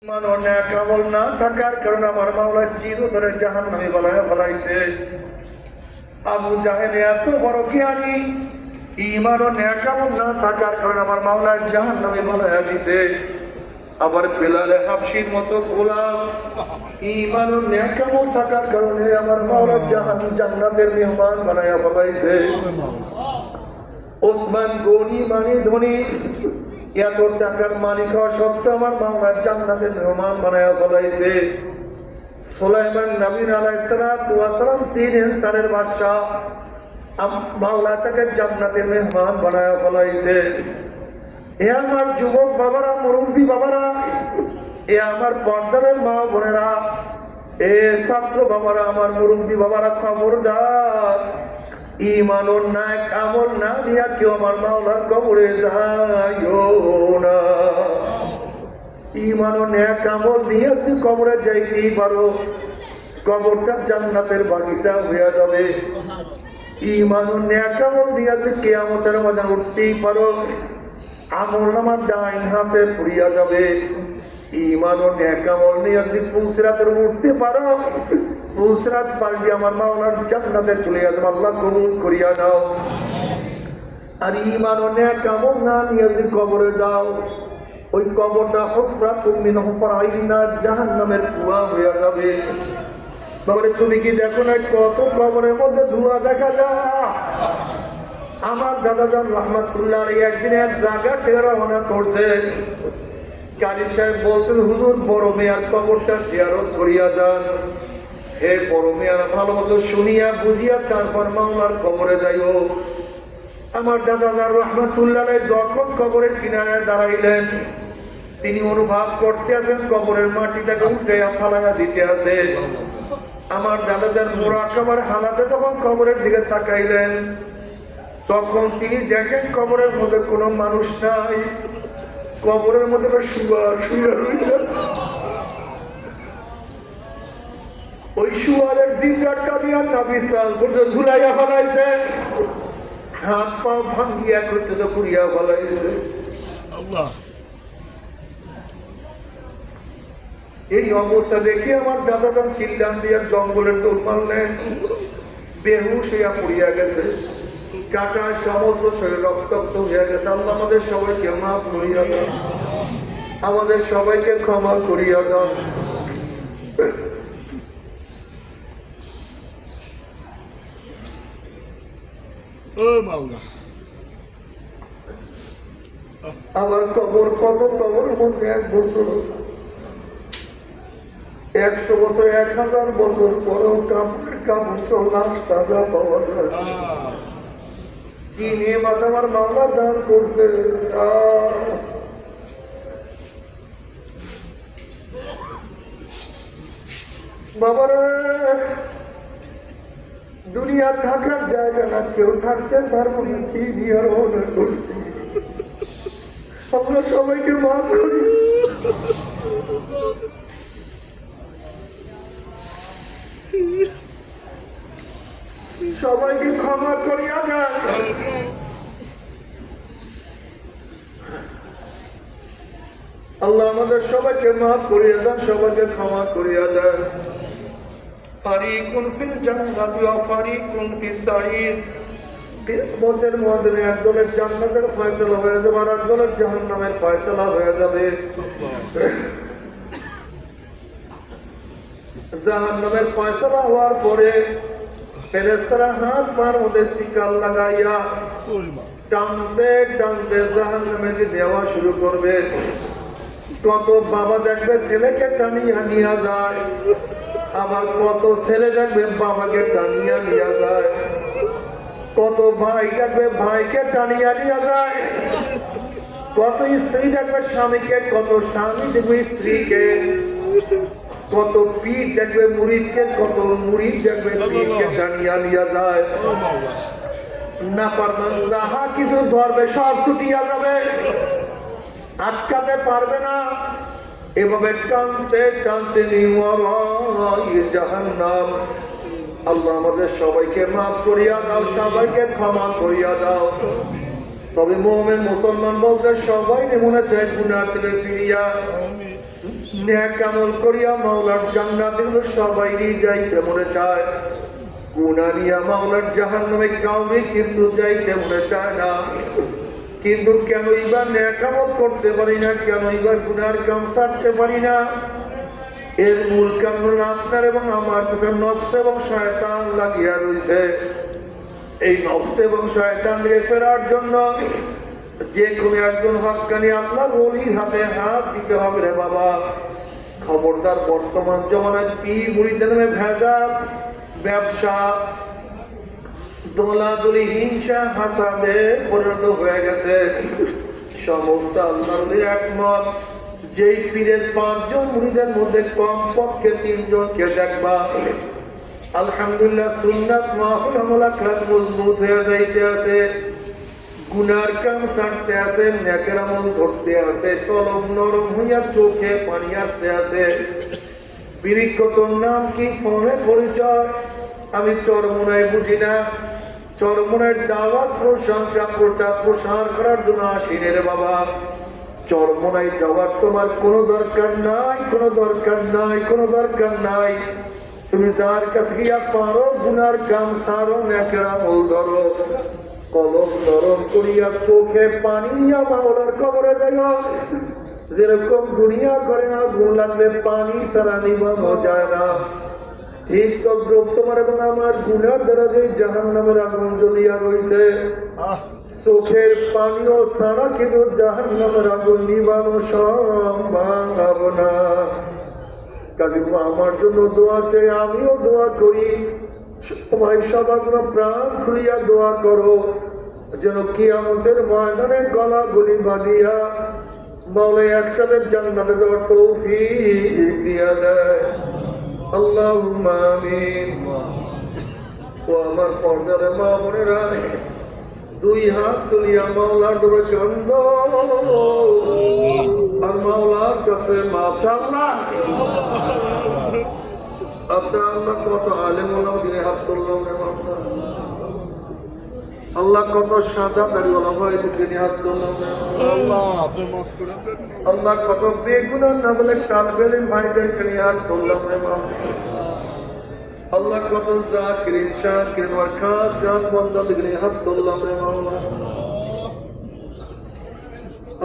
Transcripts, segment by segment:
ঈমান ও নেক আমল না থাকার কারণে আমার মাওলা চিরতরে জাহান্নামে বানায়া ফেলাইছে। আবু জাহেল এত বড় জ্ঞানী, ঈমান ও নেক আমল না থাকার কারণে আমার মাওলা জাহান্নামে বানায়া দিছে। আবার বেলাল হাবশির মতো গোলাম, ঈমান ও নেক আমল থাকার কারণে আমার মাওলা জান্নাতের মেহমান বানায়া ফেলাইছে। ওসমান গনি মানে ধনী, এত টাকার মালিক হওয়া সত্ত্বেও আমার মাওলা জান্নাতের মেহমান বানায়া ফেলাইছে। সুলাইমান নবী আলাইহিস সালাতু ওয়াস সালাম ছিলেন সারের বাদশা, মাওলা তাকে জান্নাতের মেহমান বানায়া ফেলাইছে। এ আমার যুবক বাবারা, মুরব্বী বাবারা, এ আমার পর্দারের মা বোনেরা, এ ছাত্র বাবারা, আমার মুরব্বী বাবারা, খবরদার, ঈমান ও নেক আমল না নিয়া কেউ আমার মাওলার কবরে যাইও না। ঈমান ও নেক আমল নিয়ে তুই কবরে যাইতেই পারো, কবরটা জান্নাতের বাগিচা হয়ে যাবে। ঈমান ও নেক আমল নিয়ে তুই কিয়ামতের ময়দানে উঠতেই পারো, আমলনামা ডাইন হাতে পুড়িয়া যাবে। ঈমান ও নেক আমল নিয়ে তুই পুলসিরাতে উঠতে পারো, পুলসিরাত পাল্টি আমার মাওলার জান্নাতে চলে যাবে। আল্লাহ কবুল করিয়া নাও। আর ঈমান ও নেক আমল না নিয়ে তুই কবরে যাও, ওই কবরটা হুফরাতুম মিন হুফরাইনার জাহান্নামের কুয়া হয়ে যাবে। বাবারে তুমি কি দেখো না কত কবরের মধ্যে ধোঁয়া দেখা যায়? আমার দাদাজান রহমাতুল্লাহ একদিন এক জায়গা থেকে রওনা করছে, কাজী সাহেব বলতেন, হুজুর বড় মেয়ার কবরটা জিয়ারত করিয়া যান। হে বড় মেয়ার ভালো মতো শুনিয়া বুঝিয়া তারপর মাওলার কবরে যাইও। আমার দাদাজান রহমাতুল্লাহ যখন কবরের কিনারে দাঁড়াইলেন, তিনি অনুভব করতে আছেন কবরের মাটিটাকে উঠাইয়া ফালাইয়া দিতে আছে। আমার দাদাজান মুরাকাবার হালাতে যখন কবরের দিকে তাকাইলেন, তখন তিনি দেখেন কবরের মধ্যে কোনো মানুষ নাই, কবরের মধ্যে শুয়ে রয়েছে। ওই শুয়ারের জিন্দারটা দিয়া নাবিসাল পর্যন্ত ঝুলাইয়া ফেলাইছে, হাত পা ভাঙ্গিয়া করতে তো পুড়িয়া ফেলাইছে। এই অবস্থা দেখে আমার দাদাজান চিল্লান দিয়া জঙ্গলের দৌড় মারলেন, বেহুশ হইয়া পড়িয়া গেছে, কাটায় সমস্ত শরীর রক্তাক্ত হয়ে গেছে। আল্লাহ আমাদের সবাইকে মাফ করিয়া দাও, আমাদের সবাইকে ক্ষমা করিয়া দাও। আমার কবর কত, কবরের মধ্যে 1 বছর, 100 বছর, 1000 বছর পরেও কাপড়ের কাপড় সব লাশ তাজা পাওয়া যায়। কি নিয়ামত আমার মাওলা দান করছে। বাবারা, দুনিয়া থাকার জায়গা না, কেউ থাকতে পারবো না, কি দিয়ে রওনা করছি। আমরা সবাইকে মাফ করি, সবাইকে ক্ষমা করিয়া দেন। আল্লাহ আমাদের সবাইকে মাফ করিয়া দেন, সবাইকে ক্ষমা করিয়া দেন। ফারিকুন ফিল জান্নাতি ওয়া ফারিকুন ফিস সাঈর। কিয়ামতের ময়দানে একদলের জান্নাতের ফয়সালা হয়ে যাবে, আর একদলের জাহান্নামের ফয়সালা হয়ে যাবে। জাহান্নামের ফয়সালা হওয়ার পরে ফেরেশতারা হাত পার মধ্যে শিকল লাগাইয়া টানতে টানতে জাহান্নামে নেওয়া শুরু করবে। কত বাবা দেখবে ছেলেকে টানিয়া নিয়ে যায়, আবার কত ছেলে দেখবে বাবাকে টানিয়া নিয়ে যায়, কত ভাই দেখবে ভাইকে টানিয়া নিয়ে যায়, কত স্ত্রী দেখবে স্বামীকে, কত স্বামী দেখবে স্ত্রীকে, কত পীর দেখবে মুরিদকে, কত মুরিদ দেখবে পীরকে টানিয়া নিয়ে যায়। না পারবেন যাহা কিছু ধরবে সব ছুটিয়া যাবে, আটকাতে পারবে না। এভাবে টানতে টানতে জাহান্নাম। আল্লাহ আমাদের সবাইকে মাফ করিয়া দাও, সবাইকে ক্ষমা করিয়া দাও। তবে মুমিন মুসলমান বলতে সবাই মনে চায় গুনাহ থেকে ফিরিয়া নেক আমল করিয়া মাওলার জান্নাতে সবাই যাইতে মনে চায়, গুনাহ নিয়া মাওলার জাহান্নামে কাউকে কিন্তু যাইতে মনে চায় না। কিন্তু কেনই বা নেক আমল করতে পারি না, কেনই বা গুনার কাম ছাড়তে পারি না? এর মূল কারণ আপনার এবং আমার পিছনে নফস এবং শয়তান লাগিয়া রয়েছে। এই নফস এবং শয়তান থেকে ফেরার জন্য যে কোনো একজন হক্কানি আপনার ওলির হাতে হাত দিতে হবে রে বাবা। খবরদার, বর্তমান জমানায় পীর মুরিদের নামে ভেজাল, ব্যবসা, দলাদলি, হিংসা, হাসাদে পরিণত হয়ে গেছে। সমস্ত আল্লাহর একমত, যেই পীরের 5 জন মুরিদের মধ্যে কমপক্ষে 3 জনকে দেখবা আলহামদুলিল্লাহ সুন্নাত মুআমালাত মজবুত হয়ে যাইতে আছে, গুনার কাম ছাড়তে আছে, নেকের আমল করতে আছে, কলম নরম হইয়া চোখে পানি আসতে আছে। বিরিক্ষতর নাম কি, ফোনে পরিচয় আমি চরমোনায় বুঝি না। চরমোনায় দাওয়াত, প্রশংসা, প্রচার প্রসার করার জন্য আসিনি রে বাবা। চরমোনায় যাওয়ার তোমার কোনো দরকার নাই, কোনো দরকার নাই, কোনো দরকার নাই। তুমি যার কাছে গিয়া পারো গুনার কাম সারো, নেকের আমল ধরো, কলম নরম করিয়া চোখে পানি নিয়া মাওলার কবরে যাইও। যেরকম দুনিয়া করে না, গুণ লাগলে পানি ছাড়া নিভানো যায় না। ঠিক তদ্রুপ তোমার এবং আমার গুনার দ্বারা যে জাহান্নামের আগুন জ্বলিয়া রয়েছে, চোখের পানিও ছাড়া কিন্তু জাহান্নামের আগুন নিভানো সম্ভব না। কাজে আমার জন্য দোয়া চাই, আমিও দোয়া করি। সবাই সবার প্রাণ খুলিয়া দোয়া করো, যেন কিয়ামতের ময়দানে গলা গুলি বাঁধিয়া মাওলা একসাথে জান্নাতে যাওয়ার তৌফিক দিয়া দেয়। আল্লাহুম্মা আমিন। ও আমার পর্দার মা বোনেরা, 2 হাত তুলিয়া মাওলার দরবারে কান্দো আর মাওলার কাছে মাশাআল্লাহ। আল্লাহ কত আলেম ওলামা দিনে হাত তুললাম রে মাওলা। আল্লাহ কত সাদা দাড়ি ওলামা দিনে হাত তুললাম রে আল্লাহ। আপনি মাফ করে দেন। আল্লাহ কত বেগুনাহ না বলে কালবেলে ভাইদেরকে নিয়ে হাত তুললাম রে মাওলা। আল্লাহ কত জাকিরিন শাকিরিন ওয়ার খাস জান বান্দাদেরকে নিয়ে হাত তুললাম রে মাওলা।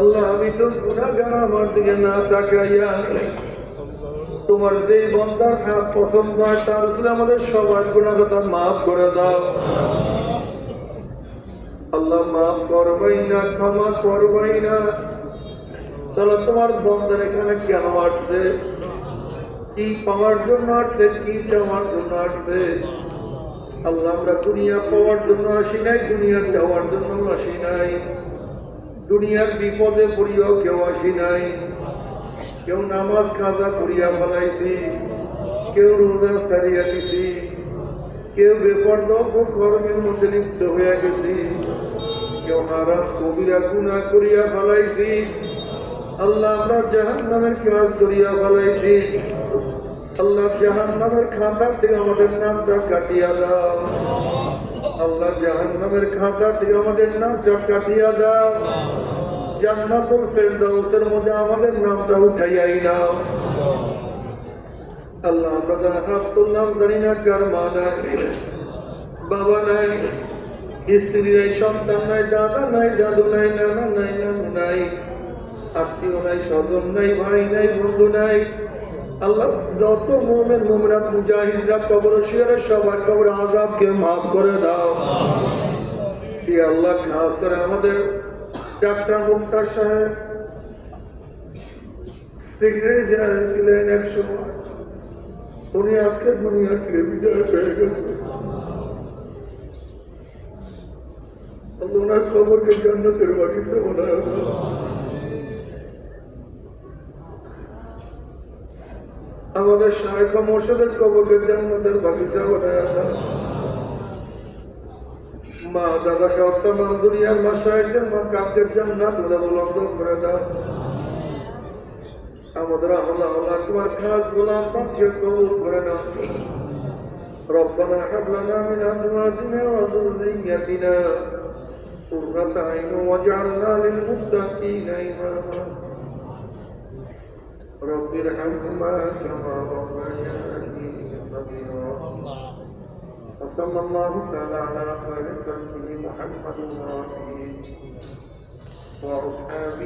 আল্লাহ আমি তো গুনাহগার, আমার দিকে না তাকাইয়া তোমার যে বান্দার হাত পছন্দ হয় তার উপরে আমাদের সবার গুনাহটা মাফ করে দাও। আল্লাহ মাফ করবাই না, ক্ষমা করবাই না। তাহলে তোমার বান্দার এখানে কেন আসছে, কি পাওয়ার জন্য আসছে, কি চাওয়ার জন্য আসছে? আল্লাহ আমরা দুনিয়া পাওয়ার জন্য আসি নাই, দুনিয়া চাওয়ার জন্য আসি নাই। দুনিয়ার বিপদে পড়িও কেউ আসি নাই। কেউ নামাজ কাজা করিয়া ফেলাইছি, কেউ রোজা ছাড়িয়া দিছি, কেউ বেপরদা কর্মের মধ্যে লিপ্ত হইয়া গেছি, কেউ হারাম কবিরা গুনাহ করিয়া ফেলাইছি। আল্লাহ আমরা জাহান্নামের কাজ করিয়া ফেলাইছি। আল্লাহ জাহান্নামের খাতা থেকে আমাদের নামটা কাটিয়া দাও। আল্লাহ জাহান্নামের খাতা থেকে আমাদের নামটা কাটিয়া দাও। জান্নাতুল ফেরদাউসের মধ্যে আমাদের নামটা উঠাইয়াই নাও। আল্লাহ আমরা যারা হাত তুললাম জানি না কার মা নাই, বাবা নাই, স্ত্রী নাই, সন্তান নাই, দাদা নাই, দাদু নাই, নানা নাই, নানু নাই, আত্মীয় নাই, স্বজন নাই, ভাই নাই, বন্ধু নাই। আল্লাহ যত মুমিন মুমিনাত মুজাহিদরা কবর শিয়ারে সবার কবর আযাবকে মাফ করে দাও। হে আল্লাহ খাস করে আমাদের ডাক্তার মুক্তার সাহেব সেক্রেটারি জেনারেল ছিলেন এক সময়, উনি আজকে দুনিয়া থেকে বিদায় হয়ে গেছে। আল্লাহ ওনার খবরকে জান্নাতের বাগিচা বানায় দাও। আমাদের শায়েখ মুর্শিদের কবরকে জান্নাতের বাগিচা বানায় দাও। মা দাদা সহ তামাম দুনিয়ার মাশায়েখদের মাকামকে জান্নাত বুলন্দ করে দাও। আমাদের আল্লাহ তোমার খাস গোলাম বাঁচিয়ে কবুল করে নাও। রব্বানা হাব লানা মিন আজওয়াজিনা ওয়া যুররিয়্যাতিনা কুররাতা আইন ওয়াজআলনা লিল মুত্তাকিনা ইমামা। رب ارحمهما كما ربياني صغيرا وصلى الله تعالى على خير خلقه محمد وآله وأصحابه